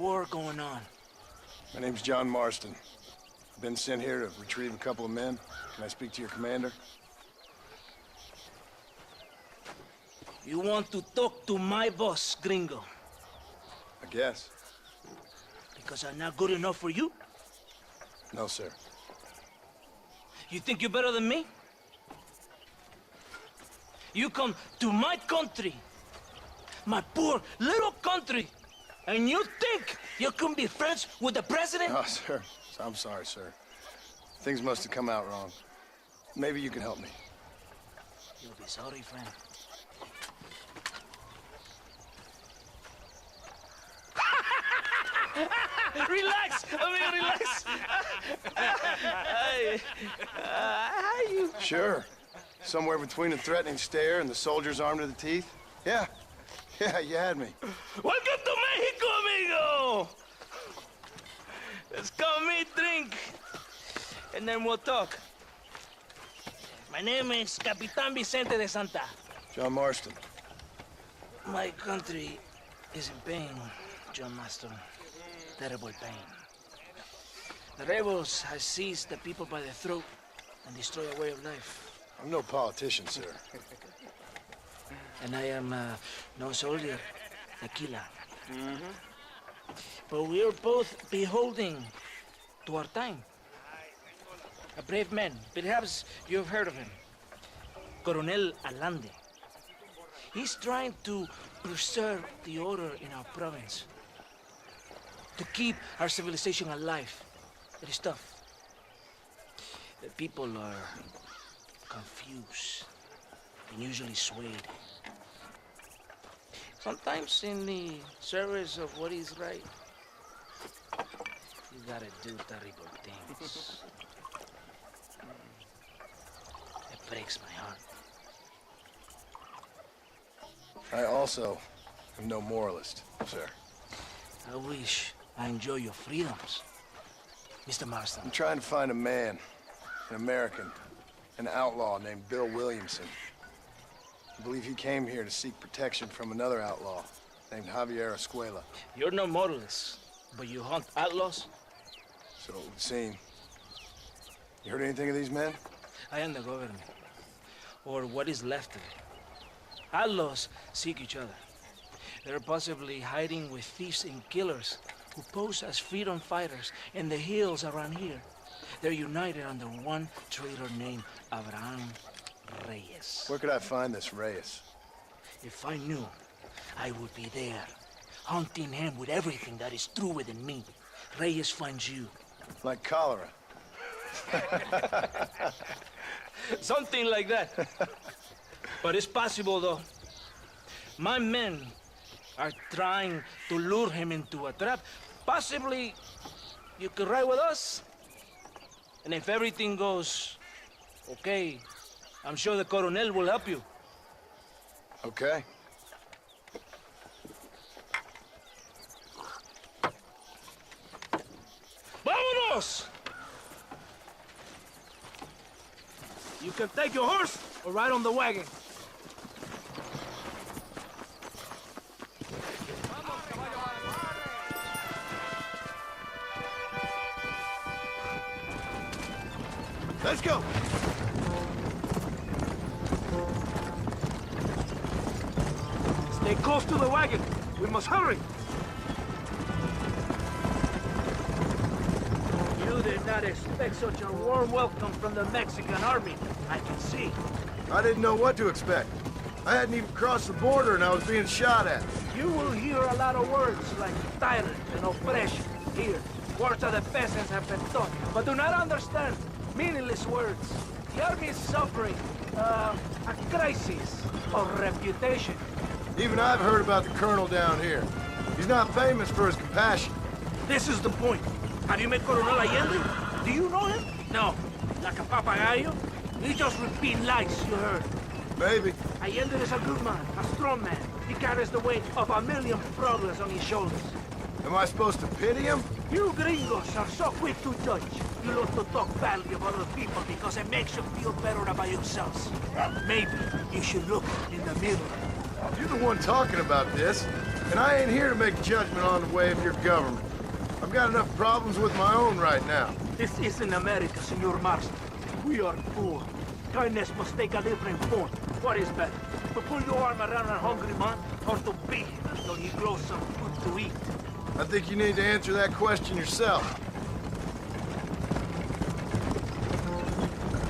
war going on. My name's John Marston. I've been sent here to retrieve a couple of men. Can I speak to your commander? You want to talk to my boss, gringo? I guess. Because I'm not good enough for you? No, sir. You think you're better than me? You come to my country, my poor little country, and you think you can be friends with the president? Oh, sir. I'm sorry, sir. Things must have come out wrong. Maybe you can help me. You'll be sorry, friend. Relax, amigo, relax. How you? Sure. Somewhere between a threatening stare and the soldier's armed to the teeth? Yeah. Yeah, you had me. Welcome to Mexico, amigo! Let's come eat, drink, and then we'll talk. My name is Capitan Vicente de Santa. John Marston. My country is in pain, John Marston. Terrible pain. The rebels have seized the people by the throat and destroyed a way of life. I'm no politician, sir. And I am no soldier, tequila. But we are both beholding to our time. A brave man, perhaps you've heard of him. Coronel Allende. He's trying to preserve the order in our province. To keep our civilization alive. It is tough. The people are confused and usually swayed. Sometimes in the service of what is right, you gotta do terrible things. It breaks my heart. I also am no moralist, sir. I wish I enjoy your freedoms, Mr. Marston. I'm trying to find a man, an American, an outlaw named Bill Williamson. I believe he came here to seek protection from another outlaw named Javier Escuela. You're no moralist, but you hunt outlaws? So it would seem. You heard anything of these men? I am the government, or what is left of it. Outlaws seek each other. They're possibly hiding with thieves and killers who pose as freedom fighters in the hills around here. They're united under one traitor named Abraham Reyes. Where could I find this Reyes? If I knew, I would be there, hunting him with everything that is true within me. Reyes finds you. Like cholera. Something like that. But it's possible, though. My men are trying to lure him into a trap. Possibly, you could ride with us. And if everything goes okay, I'm sure the Coronel will help you. Okay. Vámonos! You can take your horse or ride on the wagon. Let's go! Stay close to the wagon. We must hurry. You did not expect such a warm welcome from the Mexican army, I can see. I didn't know what to expect. I hadn't even crossed the border and I was being shot at. You will hear a lot of words like tyrant and oppression here. Words that the peasants have been taught, but do not understand. Meaningless words. The army is suffering a crisis of reputation. Even I've heard about the colonel down here. He's not famous for his compassion. This is the point. Have you met Coronel Allende? Do you know him? No. Like a papagayo? He just repeat lies you heard. Maybe. Allende is a good man, a strong man. He carries the weight of 1,000,000 problems on his shoulders. Am I supposed to pity him? You gringos are so quick to judge. You love to talk badly of other people because it makes you feel better about yourselves. Maybe you should look in the mirror. You're the one talking about this. And I ain't here to make judgment on the way of your government. I've got enough problems with my own right now. This isn't America, Senor Marston. We are poor. Kindness must take a different form. What is better? To pull your arm around a hungry man, or to beat him until he grows some food to eat? I think you need to answer that question yourself.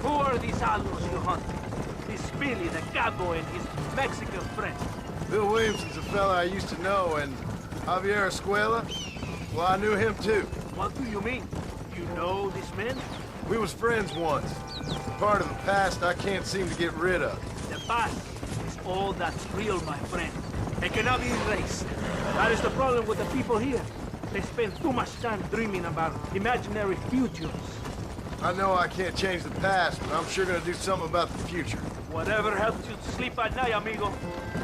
Who are these outlaws you hunt? This Billy, the cowboy, and his Mexican friend. Bill Williamson's a fella I used to know, and Javier Escuela, well, I knew him too. What do you mean? You know this man? We was friends once. Part of the past I can't seem to get rid of. The past is all that's real, my friend. It cannot be erased. That is the problem with the people here. They spend too much time dreaming about imaginary futures. I know I can't change the past, but I'm sure gonna do something about the future. Whatever helps you sleep at night, amigo.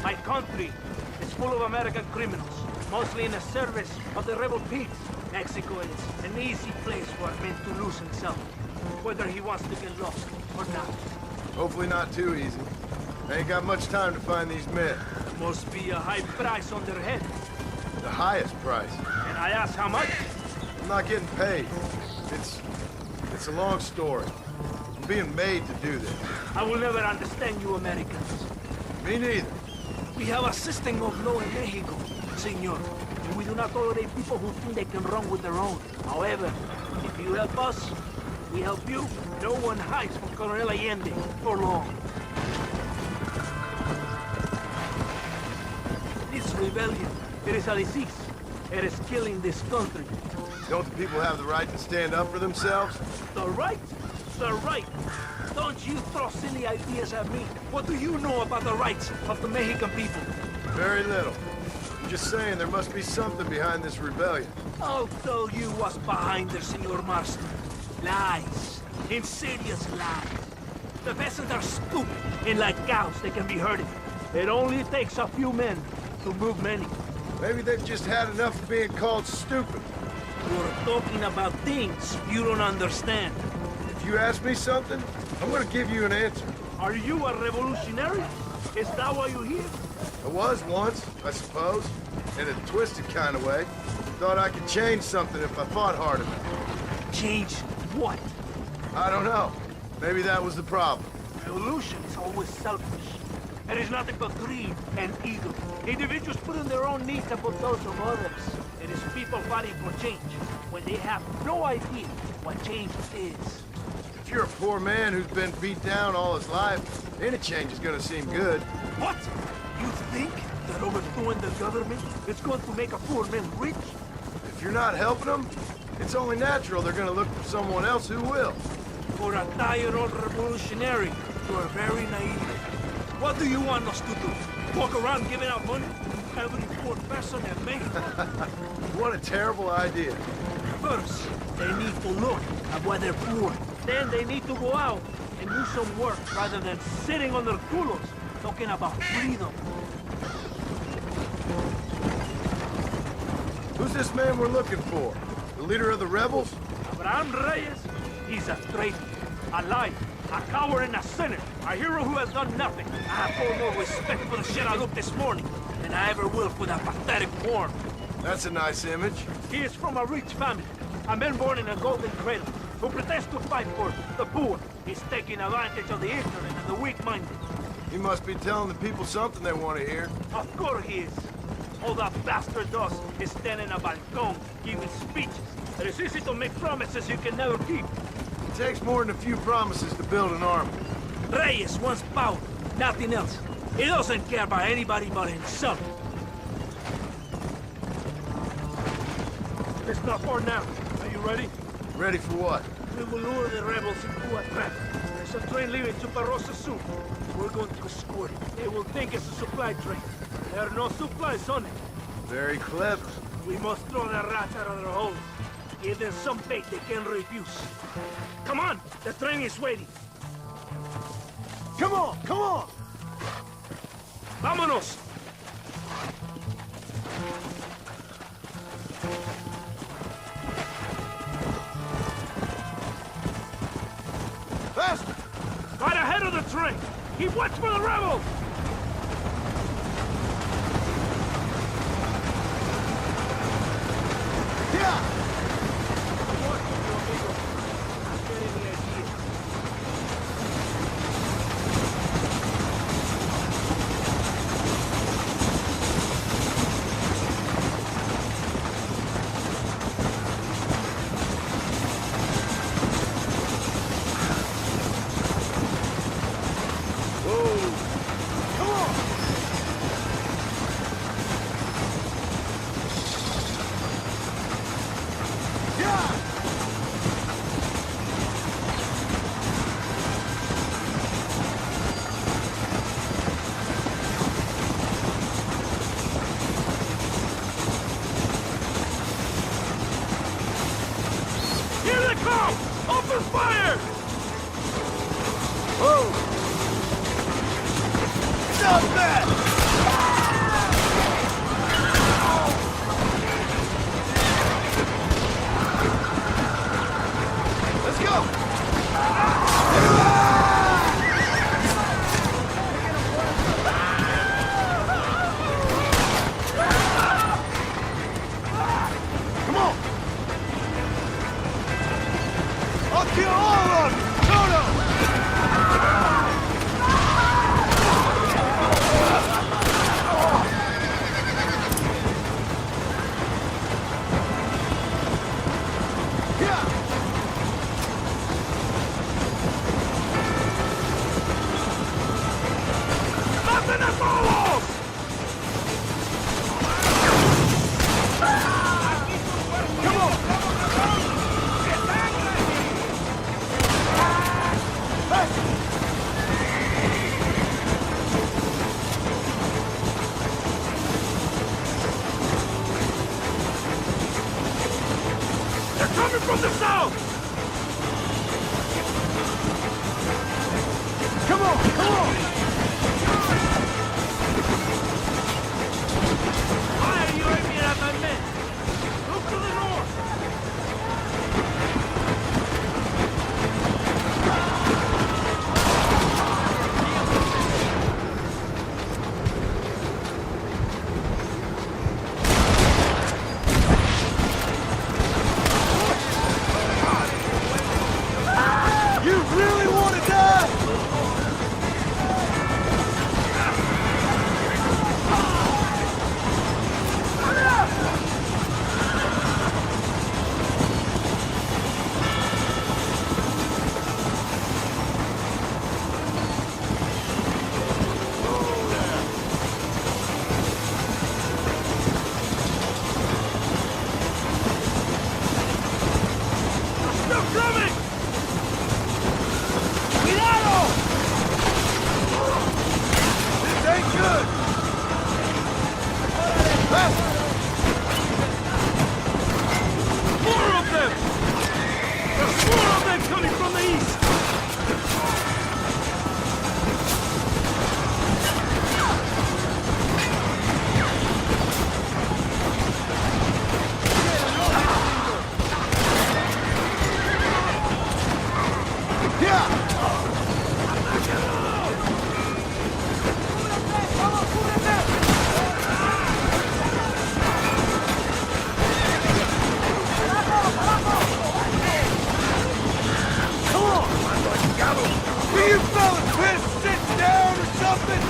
My country is full of American criminals, mostly in the service of the rebel pigs. Mexico is an easy place for a man to lose himself, whether he wants to get lost or not. Hopefully not too easy. I ain't got much time to find these men. Must be a high price on their head. The highest price. And I ask how much? I'm not getting paid. It's a long story. I'm being made to do this. I will never understand you Americans. Me neither. We have a system of law in Mexico, senor. And we do not tolerate people who think they can run with their own. However, if you help us, we help you. No one hides from Colonel Allende for long. This rebellion, it is a disease. It is killing this country. Don't the people have the right to stand up for themselves? The right? The right. Don't you throw silly ideas at me. What do you know about the rights of the Mexican people? Very little. I'm just saying there must be something behind this rebellion. I'll tell you what's behind there, Senor Marston. Lies. Insidious lies. The peasants are stupid, and like cows, they can be herded. It only takes a few men to move many. Maybe they've just had enough of being called stupid. You're talking about things you don't understand. If you ask me something, I'm gonna give you an answer. Are you a revolutionary? Is that why you're here? I was once, I suppose. In a twisted kind of way. Thought I could change something if I fought hard enough. Change what? I don't know. Maybe that was the problem. Revolution is always selfish. It is nothing but greed and ego. Individuals put in their own needs above those of others. It is people fighting for change when they have no idea what change is. If you're a poor man who's been beat down all his life, any change is gonna seem good. What? You think that overthrowing the government is going to make a poor man rich? If you're not helping them, it's only natural they're gonna look for someone else who will. For a tired old revolutionary, you are very naive. What do you want us to do? Walk around giving out money? Every poor person in Mexico? What a terrible idea. First, they need to look at why they're poor. Then they need to go out and do some work rather than sitting on their culos talking about freedom. Who's this man we're looking for? The leader of the rebels? Abraham Reyes, he's a traitor, a liar, a coward and a sinner, a hero who has done nothing. I have far more respect for the shit I looked this morning than I ever will for that pathetic form. That's a nice image. He is from a rich family, a man born in a golden cradle, who pretends to fight for the poor. He's taking advantage of the ignorant and the weak-minded. He must be telling the people something they want to hear. Of course he is. All that bastard does is stand in a balcón, giving speeches. It is easy to make promises you can never keep. It takes more than a few promises to build an army. Reyes wants power, nothing else. He doesn't care about anybody but himself. It's not far now. Are you ready? Ready for what? We will lure the rebels into a trap. There's a train leaving Chuparosa soon. We're going to escort it. They will think it's a supply train. There are no supplies on it. Very clever. We must throw the rats out of their holes. Give them some bait they can refuse. Come on! The train is waiting. Come on! Come on! Vámonos! Faster! Right ahead of the train! Keep watch for the rebels! Fire! Whoa! Stop that! Let's go! Come on! I'll kill all of you! Toto! From the south! Come on! Come on! Why are you aiming at my men? Look to the north! You really want to die? Still coming! This ain't good! More of them! There's more of them coming from the east! Will you fellas please sit down or something?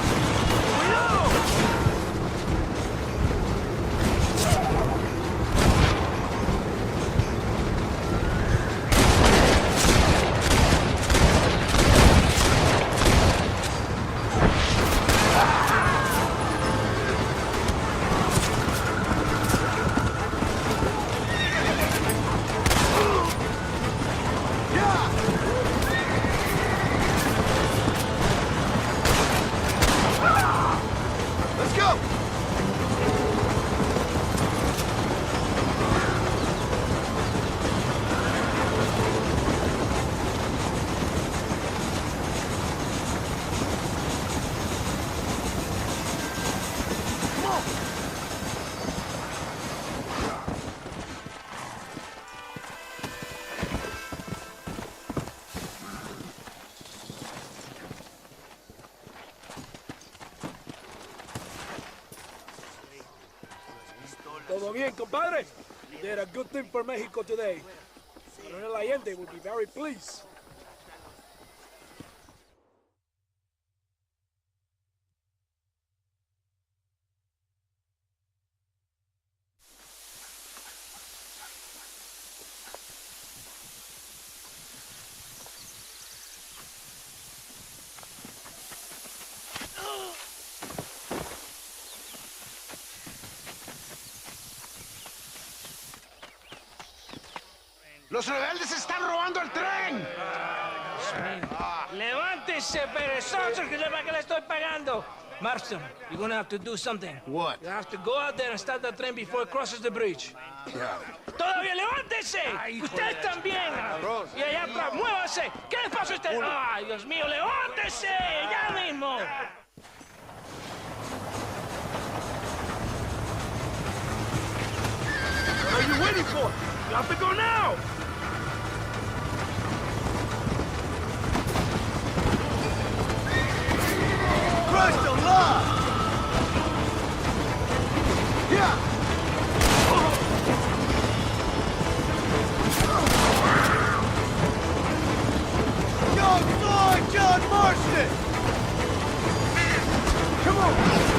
Let's go! Come on! Todo bien, compadre? You did a good thing for Mexico today. Coronel Allende will be very pleased. ¡Los rebeldes están robando el tren! Levántese, perezoso, que le estoy pagando. Marston, you're gonna have to do something. What? You have to go out there and start the train before it crosses the bridge. Yeah. ¡Todavía levántese! ¡Usted también! Y allá atrás, muévase. ¿Qué les pasa a usted? ¡Ay, Dios mío, levántese! ¡Ya mismo! What are you waiting for? You have to go now! Christ alive! Yeah! Go, John Marston! Come on!